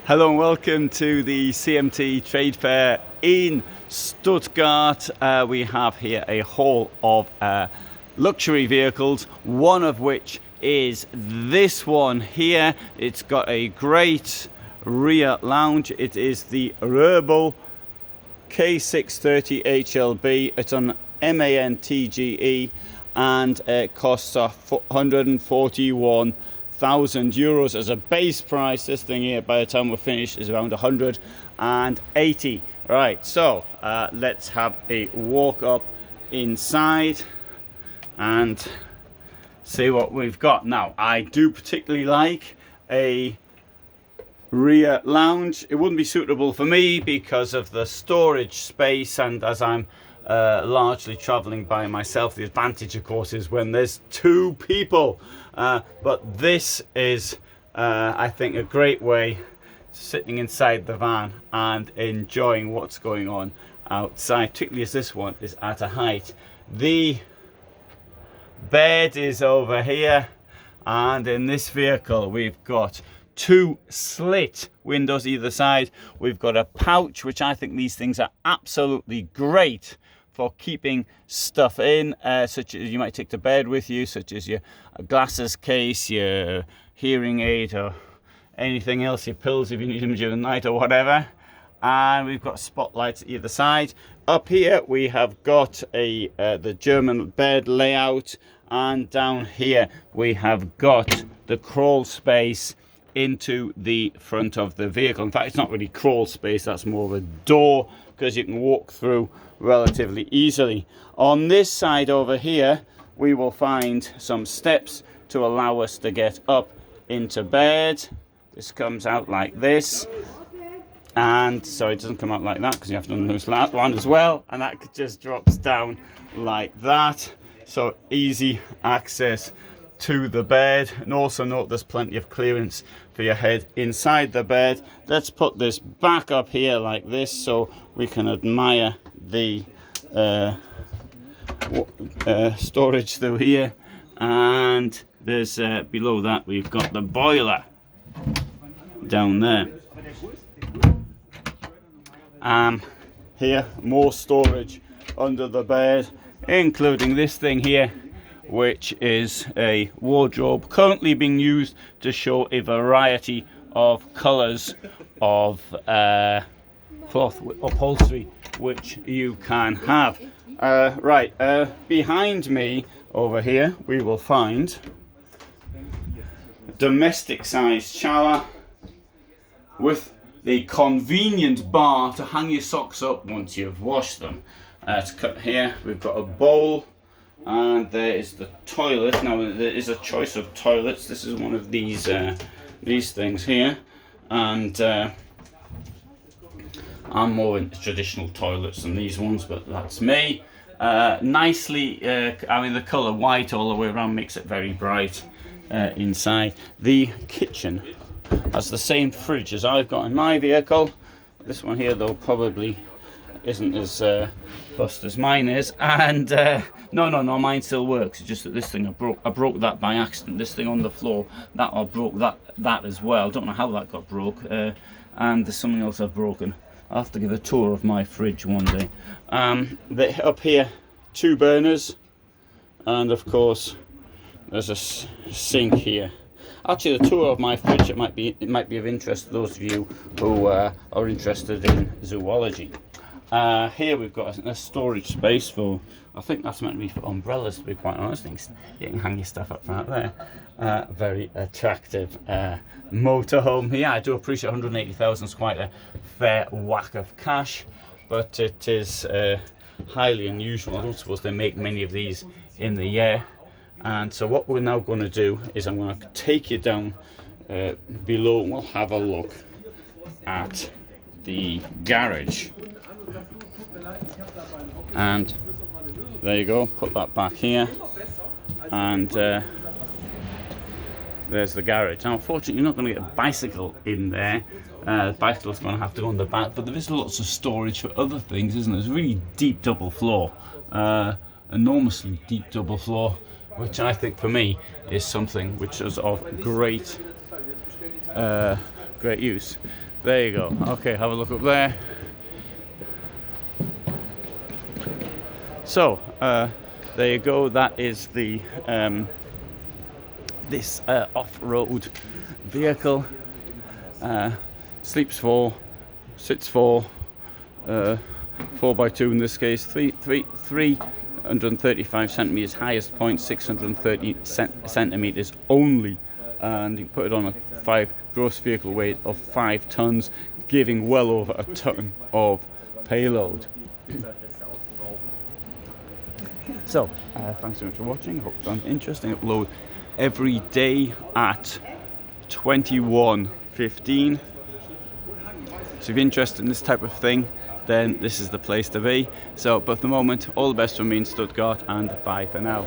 Hello and welcome to the CMT Trade Fair in Stuttgart. We have here a haul of luxury vehicles, one of which is this one here. It's got a great rear lounge. It is the Robel K630 HLB. It's on MAN TGE and it costs €141,000 as a base price. This thing here, by the time we're finished, is around 180. Right, so let's have a walk up inside and see what we've got. Now, I do particularly like a rear lounge. It wouldn't be suitable for me because of the storage space, and as I'm largely traveling by myself, the advantage of course is when there's two people, but this is I think a great way sitting inside the van and enjoying what's going on outside, particularly as this one is at a height. The bed is over here, and in this vehicle we've got two slit windows either side. We've got a pouch, which I think these things are absolutely great for keeping stuff in, such as you might take to bed with you, such as your glasses case, your hearing aid, or anything else, your pills if you need them during the night or whatever. And we've got spotlights either side. Up here we have got the German bed layout, and down here we have got the crawl space into the front of the vehicle. In fact, it's not really crawl space, that's more of a door, because you can walk through relatively easily. On this side over here we will find some steps to allow us to get up into bed. This comes out like this, and so it doesn't come out like that because you have to unloose that one as well, and that just drops down like that. So easy access to the bed, and also note there's plenty of clearance for your head inside the bed. Let's put this back up here like this so we can admire the storage through here. And there's below that we've got the boiler down there. Here more storage under the bed, including this thing here, which is a wardrobe currently being used to show a variety of colours of cloth upholstery which you can have. Behind me over here we will find a domestic sized shower with the convenient bar to hang your socks up once you've washed them. To cut here we've got a bowl, and there is the toilet. Now there is a choice of toilets. This is one of these things here, and I'm more into traditional toilets than these ones, but that's me. Nicely, I mean the colour white all the way around makes it very bright inside. The kitchen has the same fridge as I've got in my vehicle. This one here though probably isn't as bust as mine is, and no, mine still works. It's just that this thing I broke that by accident. This thing on the floor, that I broke that as well. Don't know how that got broke, and there's something else I've broken. I'll have to give a tour of my fridge one day. Up here, two burners, and of course there's a sink here. Actually, the tour of my fridge, it might be of interest to those of you who are interested in zoology. Here we've got a storage space for, I think that's meant to be for umbrellas, to be quite honest. You can hang your stuff up out there. Very attractive motorhome here. I do appreciate 180,000 is quite a fair whack of cash, but it is highly unusual. I don't suppose they make many of these in the year. And so what we're now going to do is I'm going to take you down below, and we'll have a look at the garage. And there you go, put that back here, and there's the garage. Now unfortunately you're not going to get a bicycle in there. The bicycle's going to have to go on the back, but there is lots of storage for other things, isn't there? There's a really deep double floor, enormously deep double floor, which I think for me is something which is of great use. There you go. Okay, have a look up there. So there you go. That is the this off-road vehicle. Sleeps 4, sits 4, 4x2 in this case. 335 centimeters, highest point 630 centimeters only, and you put it on a gross vehicle weight of 5 tons, giving well over a ton of payload. So, thanks so much for watching. Hope you found it interesting. Upload every day at 21:15. So if you're interested in this type of thing, then this is the place to be. So, but at the moment, all the best from me in Stuttgart, and bye for now.